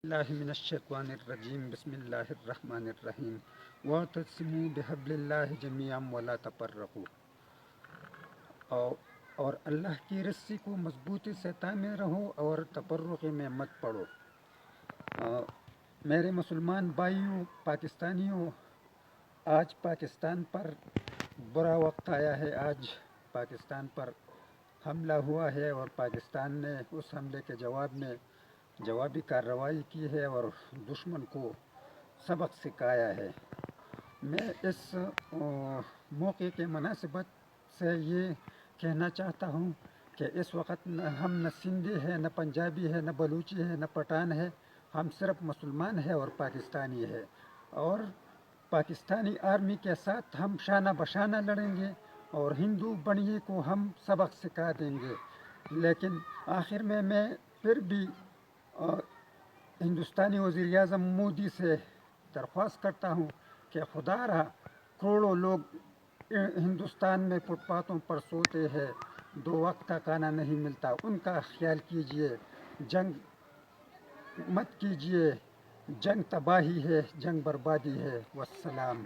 اللہ من الشیطان الرجیم بسم اللہ الرحمن الرحیم وَاعْتَصِمُوا بِحَبْلِ اللَّهِ جَمِيعًا وَلَا تَفَرَّقُوا اور اللہ کی رسی کو مضبوطی سے تامے رہو اور تفرقے میں مت پڑو۔ میرے مسلمان بھائیوں، پاکستانیوں، آج پاکستان پر برا وقت آیا ہے۔ آج پاکستان پر حملہ ہوا ہے اور پاکستان نے اس حملے کے جواب میں جوابی کارروائی کی ہے اور دشمن کو سبق سکھایا ہے۔ میں اس موقع کے مناسبت سے یہ کہنا چاہتا ہوں کہ اس وقت ہم نہ سندھی ہے، نہ پنجابی ہے، نہ بلوچی ہے، نہ پٹھان ہے، ہم صرف مسلمان ہیں اور پاکستانی ہے، اور پاکستانی آرمی کے ساتھ ہم شانہ بشانہ لڑیں گے اور ہندو بنیے کو ہم سبق سکھا دیں گے۔ لیکن آخر میں پھر بھی ہندوستانی وزیر اعظم مودی سے درخواست کرتا ہوں کہ خدا را کروڑوں لوگ ہندوستان میں فٹ پاتھوں پر سوتے ہیں، 2 وقت کا کھانا نہیں ملتا، ان کا خیال کیجئے۔ جنگ مت کیجئے، جنگ تباہی ہے، جنگ بربادی ہے۔ والسلام۔